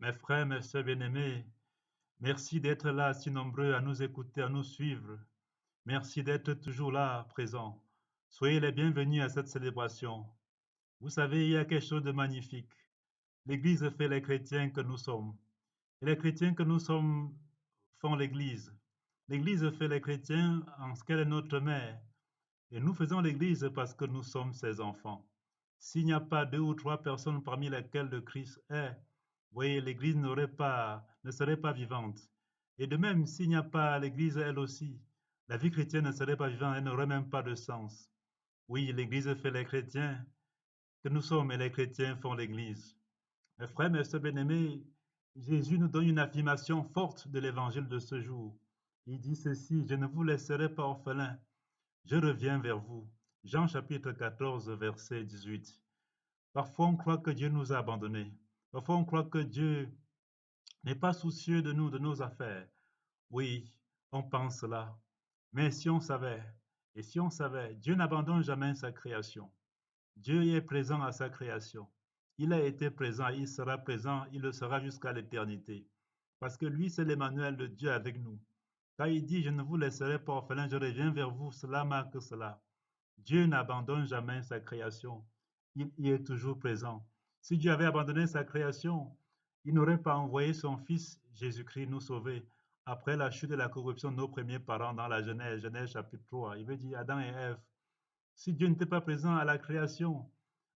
Mes frères, mes sœurs bien-aimés, merci d'être là si nombreux à nous écouter, à nous suivre. Merci d'être toujours là, présents. Soyez les bienvenus à cette célébration. Vous savez, il y a quelque chose de magnifique. L'Église fait les chrétiens que nous sommes. Et les chrétiens que nous sommes font l'Église. L'Église fait les chrétiens en ce qu'elle est notre mère. Et nous faisons l'Église parce que nous sommes ses enfants. S'il n'y a pas deux ou trois personnes parmi lesquelles le Christ est, vous voyez, l'Église ne serait pas vivante. Et de même, s'il n'y a pas l'Église elle aussi, la vie chrétienne ne serait pas vivante, elle n'aurait même pas de sens. Oui, l'Église fait les chrétiens que nous sommes et les chrétiens font l'Église. Mes frères, mes sœurs bien-aimés, Jésus nous donne une affirmation forte de l'évangile de ce jour. Il dit ceci, je ne vous laisserai pas orphelins, je reviens vers vous. Jean chapitre 14, verset 18. Parfois, on croit que Dieu nous a abandonnés. Parfois, on croit que Dieu n'est pas soucieux de nous, de nos affaires. Oui, on pense cela. Mais si on savait, et si on savait, Dieu n'abandonne jamais sa création. Dieu est présent à sa création. Il a été présent, il sera présent, il le sera jusqu'à l'éternité. Parce que lui, c'est l'Emmanuel de Dieu avec nous. Quand il dit, je ne vous laisserai pas orphelin, je reviens vers vous, cela marque cela. Dieu n'abandonne jamais sa création. Il y est toujours présent. Si Dieu avait abandonné sa création, il n'aurait pas envoyé son Fils Jésus-Christ nous sauver. Après la chute et la corruption de nos premiers parents dans la Genèse, Genèse chapitre 3, il veut dire Adam et Ève. Si Dieu n'était pas présent à la création,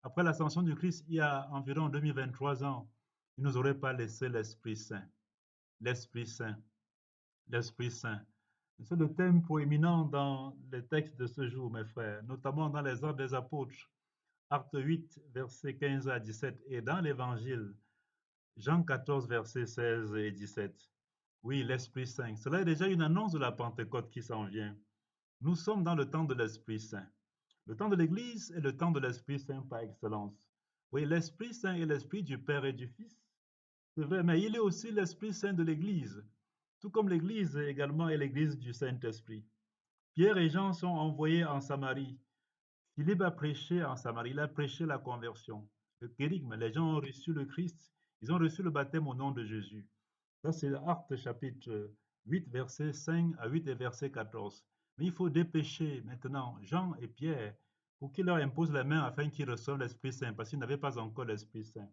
après l'ascension du Christ, il y a environ 2023 ans, il ne nous aurait pas laissé l'Esprit Saint. L'Esprit Saint. L'Esprit Saint. C'est le thème proéminent dans les textes de ce jour, mes frères, notamment dans les Actes des Apôtres, Acte 8, versets 15 à 17, et dans l'Évangile, Jean 14, versets 16 et 17. Oui, l'Esprit Saint. Cela est déjà une annonce de la Pentecôte qui s'en vient. Nous sommes dans le temps de l'Esprit Saint. Le temps de l'Église est le temps de l'Esprit Saint par excellence. Oui, l'Esprit Saint est l'Esprit du Père et du Fils. C'est vrai, mais il est aussi l'Esprit Saint de l'Église, tout comme l'Église également est l'Église du Saint-Esprit. Pierre et Jean sont envoyés en Samarie. Philippe a prêché en Samarie, il a prêché la conversion, le kérigme. Les gens ont reçu le Christ, ils ont reçu le baptême au nom de Jésus. Ça, c'est Actes chapitre 8, verset 5 à 8 et verset 14. Mais il faut dépêcher maintenant Jean et Pierre pour qu'ils leur imposent les mains afin qu'ils reçoivent l'Esprit Saint, parce qu'ils n'avaient pas encore l'Esprit Saint.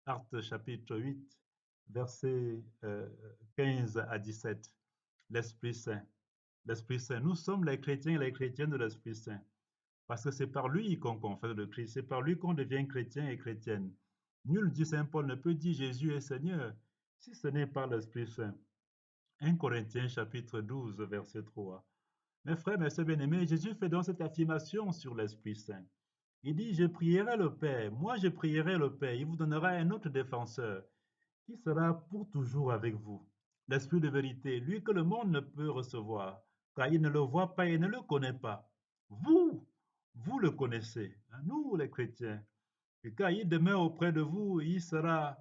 Actes chapitre 8, verset 15 à 17. L'Esprit Saint. L'Esprit Saint. Nous sommes les chrétiens et les chrétiennes de l'Esprit Saint. Parce que c'est par lui qu'on confesse le Christ, c'est par lui qu'on devient chrétien et chrétienne. Nul, dit Saint Paul, ne peut dire Jésus est Seigneur si ce n'est par l'Esprit Saint. 1 Corinthiens chapitre 12, verset 3. Mes frères, mes sœurs bien-aimés, Jésus fait donc cette affirmation sur l'Esprit Saint. Il dit, je prierai le Père, moi je prierai le Père, il vous donnera un autre défenseur qui sera pour toujours avec vous. L'Esprit de vérité, lui que le monde ne peut recevoir, car il ne le voit pas et ne le connaît pas. Vous, vous le connaissez, hein, nous les chrétiens. Et quand il demeure auprès de vous, il sera,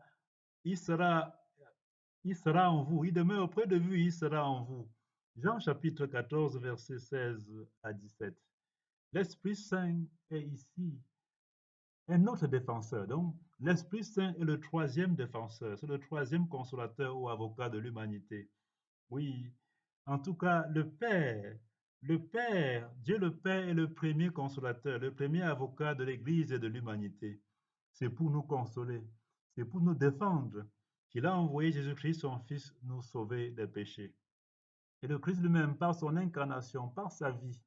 il sera en vous. Il demeure auprès de vous, il sera en vous. Jean chapitre 14, verset 16 à 17. L'Esprit Saint est ici un autre défenseur. Donc, l'Esprit Saint est le troisième défenseur, c'est le troisième consolateur ou avocat de l'humanité. Oui, en tout cas, le Père, Dieu le Père est le premier consolateur, le premier avocat de l'Église et de l'humanité. C'est pour nous consoler, c'est pour nous défendre qu'il a envoyé Jésus-Christ, son Fils, nous sauver des péchés. Et le Christ lui-même, par son incarnation, par sa vie,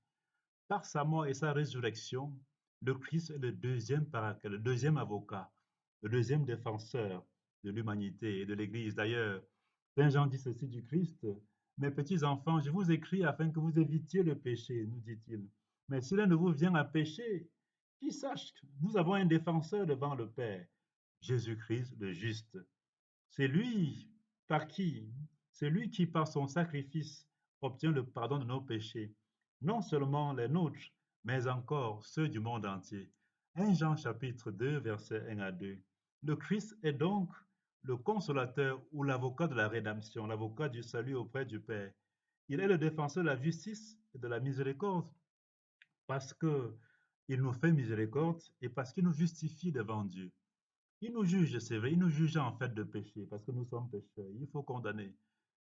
par sa mort et sa résurrection, le Christ est le deuxième paraclet, le deuxième avocat, le deuxième défenseur de l'humanité et de l'Église. D'ailleurs, Saint Jean dit ceci du Christ, mes petits enfants, je vous écris afin que vous évitiez le péché, nous dit-il. Mais si l'un de vous vient à pécher, qu'il sache que nous avons un défenseur devant le Père, Jésus-Christ le juste. C'est lui par qui, c'est lui qui par son sacrifice obtient le pardon de nos péchés, non seulement les nôtres, mais encore ceux du monde entier. 1 Jean chapitre 2, verset 1 à 2. Le Christ est donc le consolateur ou l'avocat de la rédemption, l'avocat du salut auprès du Père. Il est le défenseur de la justice et de la miséricorde parce qu'il nous fait miséricorde et parce qu'il nous justifie devant Dieu. Il nous juge, c'est vrai, il nous juge en fait de péché, parce que nous sommes pécheurs, il faut condamner.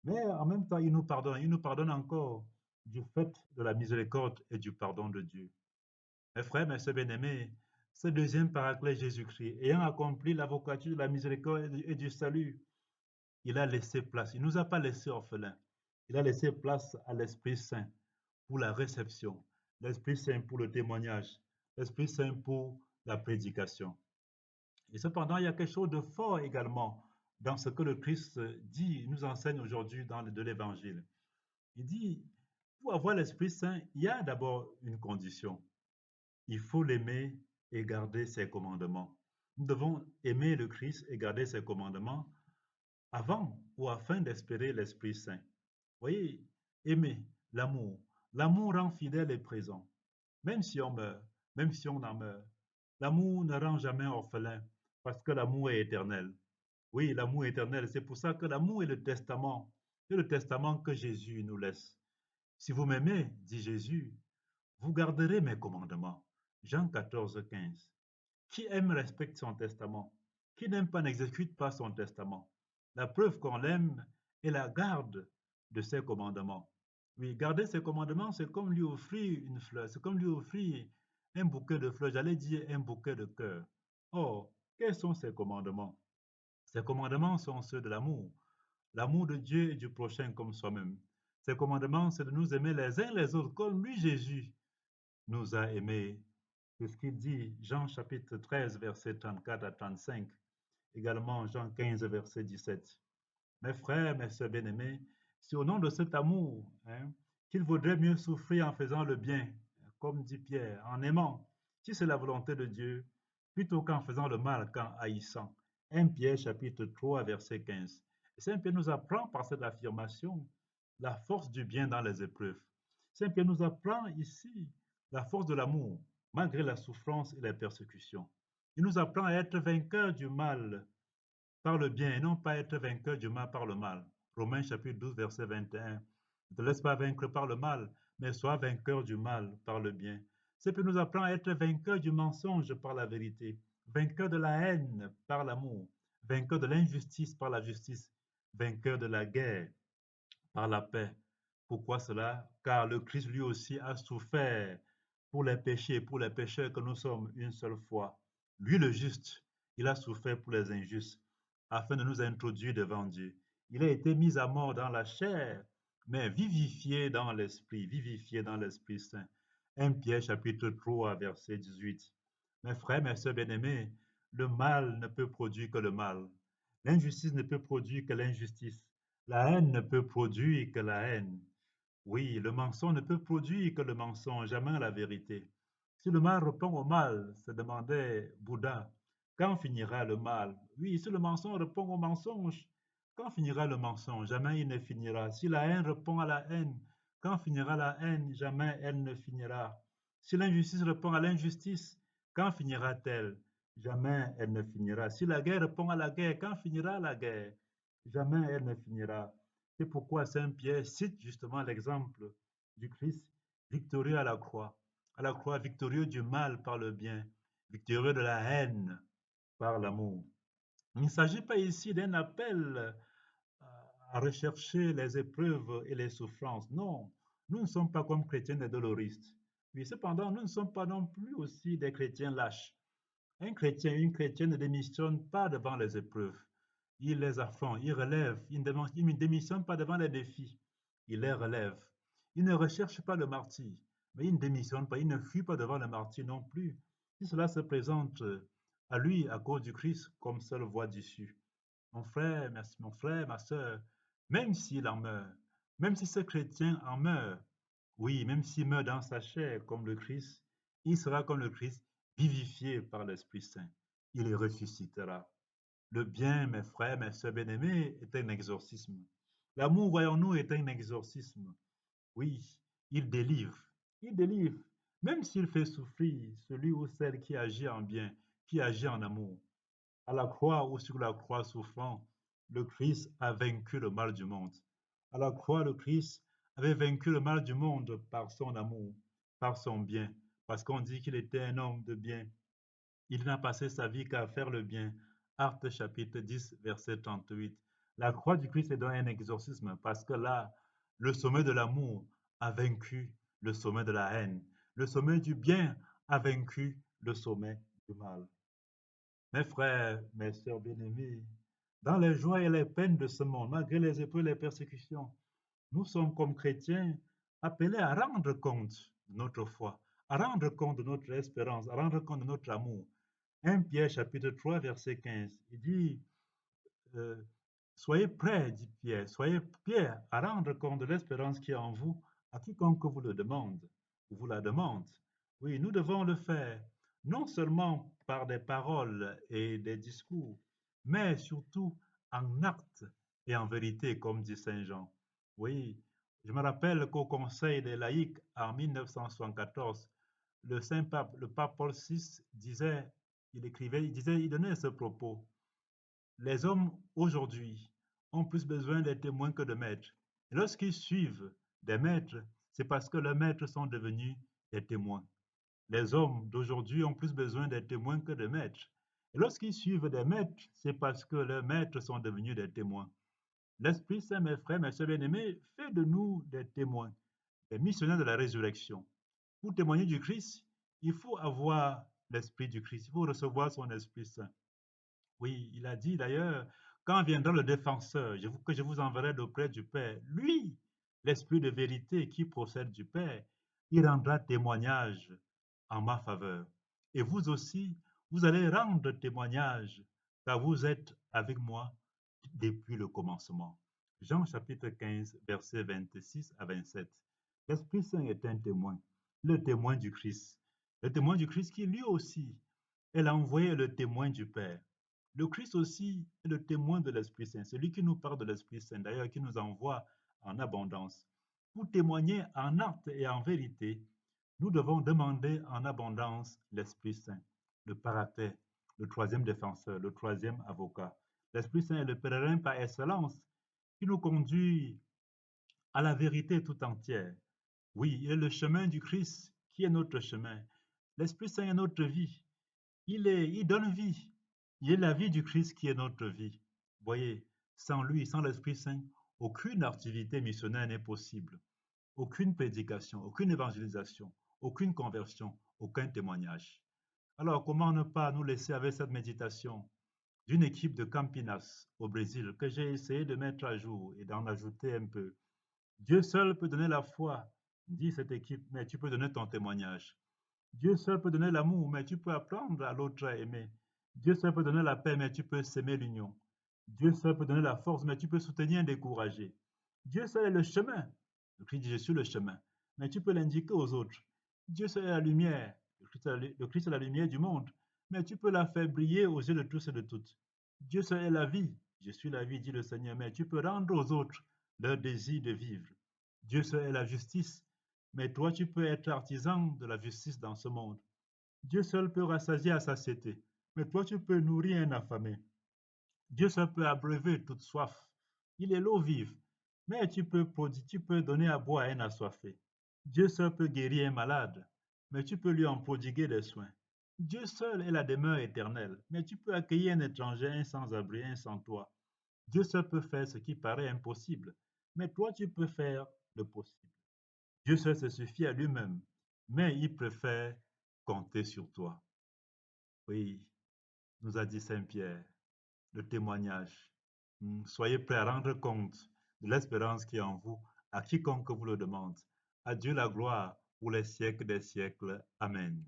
Mais en même temps, il nous pardonne encore du fait de la miséricorde et du pardon de Dieu. Mes frères, mes sœurs bien-aimés, ce deuxième paraclet Jésus-Christ, ayant accompli l'avocature de la miséricorde et du salut, il a laissé place, il ne nous a pas laissés orphelins, il a laissé place à l'Esprit Saint pour la réception, l'Esprit Saint pour le témoignage, l'Esprit Saint pour la prédication. Et cependant, il y a quelque chose de fort également dans ce que le Christ dit, nous enseigne aujourd'hui dans de l'Évangile. Il dit, pour avoir l'Esprit Saint, il y a d'abord une condition. Il faut l'aimer et garder ses commandements. Nous devons aimer le Christ et garder ses commandements avant ou afin d'espérer l'Esprit Saint. Vous voyez, aimer, l'amour. L'amour rend fidèle et présent. Même si on meurt, même si on en meurt. L'amour ne rend jamais orphelin parce que l'amour est éternel. Oui, l'amour est éternel. C'est pour ça que l'amour est le testament. C'est le testament que Jésus nous laisse. Si vous m'aimez, dit Jésus, vous garderez mes commandements. Jean 14, 15. Qui aime respecte son testament. Qui n'aime pas n'exécute pas son testament. La preuve qu'on l'aime est la garde de ses commandements. Oui, garder ses commandements, c'est comme lui offrir une fleur, c'est comme lui offrir un bouquet de fleurs, j'allais dire un bouquet de cœur. Or, quels sont ces commandements? Ces commandements sont ceux de l'amour, l'amour de Dieu et du prochain comme soi-même. Ces commandements, c'est de nous aimer les uns les autres comme lui, Jésus, nous a aimés. C'est ce qu'il dit, Jean chapitre 13, versets 34 à 35, également Jean 15, verset 17. Mes frères, mes sœurs bien-aimés, c'est au nom de cet amour qu'il vaudrait mieux souffrir en faisant le bien, comme dit Pierre, en aimant, si c'est la volonté de Dieu, plutôt qu'en faisant le mal, qu'en haïssant. 1 Pierre chapitre 3, verset 15. Et Saint Pierre nous apprend par cette affirmation la force du bien dans les épreuves. Saint Pierre nous apprend ici la force de l'amour, malgré la souffrance et les persécutions. Il nous apprend à être vainqueurs du mal par le bien et non pas être vainqueur du mal par le mal. Romains chapitre 12, verset 21. Ne te laisse pas vaincre par le mal, mais sois vainqueur du mal par le bien. C'est pour nous apprendre à être vainqueur du mensonge par la vérité, vainqueur de la haine par l'amour, vainqueur de l'injustice par la justice, vainqueur de la guerre par la paix. Pourquoi cela? Car le Christ lui aussi a souffert pour les péchés, pour les pécheurs que nous sommes une seule fois. Lui le juste, il a souffert pour les injustes, afin de nous introduire devant Dieu. Il a été mis à mort dans la chair, mais vivifié dans l'Esprit Saint. 1 Pierre chapitre 3, verset 18. Mes frères, mes sœurs bien-aimés, le mal ne peut produire que le mal. L'injustice ne peut produire que l'injustice. La haine ne peut produire que la haine. Oui, le mensonge ne peut produire que le mensonge, jamais la vérité. Si le mal répond au mal, se demandait Bouddha, quand finira le mal? Oui, si le mensonge répond au mensonge, quand finira le mensonge? Jamais il ne finira. Si la haine répond à la haine, quand finira la haine? Jamais elle ne finira. Si l'injustice répond à l'injustice, quand finira-t-elle? Jamais elle ne finira. Si la guerre répond à la guerre, quand finira la guerre? Jamais elle ne finira. C'est pourquoi Saint Pierre cite justement l'exemple du Christ victorieux à la croix victorieux du mal par le bien, victorieux de la haine par l'amour. Il ne s'agit pas ici d'un appel à rechercher les épreuves et les souffrances. Non, nous ne sommes pas comme chrétiens des doloristes. Oui, cependant, nous ne sommes pas non plus aussi des chrétiens lâches. Un chrétien, une chrétienne ne démissionne pas devant les épreuves. Il les affronte, il relève, il ne démissionne pas devant les défis. Il les relève. Il ne recherche pas le martyr, mais il ne démissionne pas, il ne fuit pas devant le martyr non plus. Si cela se présente à lui à cause du Christ comme seule voie d'issue. Mon frère, ma soeur, même s'il en meurt, même si ce chrétien en meurt, oui, même s'il meurt dans sa chair comme le Christ, il sera comme le Christ, vivifié par l'Esprit Saint. Il ressuscitera. Le bien, mes frères, mes sœurs bien-aimés, est un exorcisme. L'amour, voyons-nous, est un exorcisme. Oui, il délivre. Il délivre. Même s'il fait souffrir celui ou celle qui agit en bien, qui agit en amour. À la croix ou sur la croix souffrant, le Christ a vaincu le mal du monde. À la croix, le Christ avait vaincu le mal du monde par son amour, par son bien, parce qu'on dit qu'il était un homme de bien. Il n'a passé sa vie qu'à faire le bien, Actes chapitre 10, verset 38. La croix du Christ est donc un exorcisme parce que là, le sommet de l'amour a vaincu le sommet de la haine. Le sommet du bien a vaincu le sommet du mal. Mes frères, mes sœurs bien-aimés, dans les joies et les peines de ce monde, malgré les épreuves et les persécutions, nous sommes comme chrétiens appelés à rendre compte de notre foi, à rendre compte de notre espérance, à rendre compte de notre amour. 1 Pierre chapitre 3 verset 15, il dit euh, soyez prêts, dit Pierre, soyez Pierre à rendre compte de l'espérance qui est en vous à quiconque vous le demande ou vous la demande. Oui, nous devons le faire, non seulement par des paroles et des discours, mais surtout en actes et en vérité, comme dit Saint Jean. Oui, je me rappelle qu'au Conseil des laïcs en 1974, le Saint Pape, le pape Paul VI disait, il donnait ce propos. Les hommes aujourd'hui ont plus besoin des témoins que de maîtres. Et lorsqu'ils suivent des maîtres, c'est parce que leurs maîtres sont devenus des témoins. Les hommes d'aujourd'hui ont plus besoin des témoins que de maîtres. Et lorsqu'ils suivent des maîtres, c'est parce que leurs maîtres sont devenus des témoins. L'Esprit Saint, mes frères, mes sœurs bien-aimés, fait de nous des témoins, des missionnaires de la résurrection. Pour témoigner du Christ, il faut avoir l'Esprit du Christ, il faut recevoir son Esprit Saint. Oui, il a dit d'ailleurs, quand viendra le défenseur, que je vous enverrai auprès du Père, lui, l'Esprit de vérité qui procède du Père, il rendra témoignage en ma faveur. Et vous aussi, vous allez rendre témoignage, car vous êtes avec moi depuis le commencement. Jean chapitre 15, versets 26 à 27. L'Esprit Saint est un témoin, le témoin du Christ. Le témoin du Christ qui lui aussi, elle a envoyé le témoin du Père. Le Christ aussi est le témoin de l'Esprit Saint, celui qui nous parle de l'Esprit Saint, d'ailleurs, qui nous envoie en abondance. Pour témoigner en acte et en vérité, nous devons demander en abondance l'Esprit Saint, le Paraclet, le troisième défenseur, le troisième avocat. L'Esprit Saint est le pèlerin par excellence qui nous conduit à la vérité tout entière. Oui, il est le chemin du Christ qui est notre chemin. L'Esprit Saint est notre vie. Il donne vie. Il est la vie du Christ qui est notre vie. Voyez, sans lui, sans l'Esprit Saint, aucune activité missionnaire n'est possible. Aucune prédication, aucune évangélisation, aucune conversion, aucun témoignage. Alors, comment ne pas nous laisser avec cette méditation d'une équipe de Campinas au Brésil que j'ai essayé de mettre à jour et d'en ajouter un peu. Dieu seul peut donner la foi, dit cette équipe, mais tu peux donner ton témoignage. Dieu seul peut donner l'amour, mais tu peux apprendre à l'autre à aimer. Dieu seul peut donner la paix, mais tu peux s'aimer l'union. Dieu seul peut donner la force, mais tu peux soutenir un découragé. Dieu seul est le chemin. Le Christ dit, je suis le chemin. Mais tu peux l'indiquer aux autres. Dieu seul est la lumière. Le Christ est la lumière du monde. Mais tu peux la faire briller aux yeux de tous et de toutes. Dieu seul est la vie. Je suis la vie, dit le Seigneur. Mais tu peux rendre aux autres leur désir de vivre. Dieu seul est la justice. Mais toi, tu peux être artisan de la justice dans ce monde. Dieu seul peut rassasier la satiété. Mais toi, tu peux nourrir un affamé. Dieu seul peut abreuver toute soif. Il est l'eau vive. Mais tu peux donner à boire à un assoiffé. Dieu seul peut guérir un malade. Mais tu peux lui en prodiguer des soins. Dieu seul est la demeure éternelle. Mais tu peux accueillir un étranger, un sans-abri, un sans-toi. Dieu seul peut faire ce qui paraît impossible. Mais toi, tu peux faire le possible. Dieu seul se suffit à lui-même. Mais il préfère compter sur toi. Oui, nous a dit Saint Pierre, le témoignage. Soyez prêts à rendre compte de l'espérance qui est en vous à quiconque vous le demande. À Dieu la gloire pour les siècles des siècles. Amen.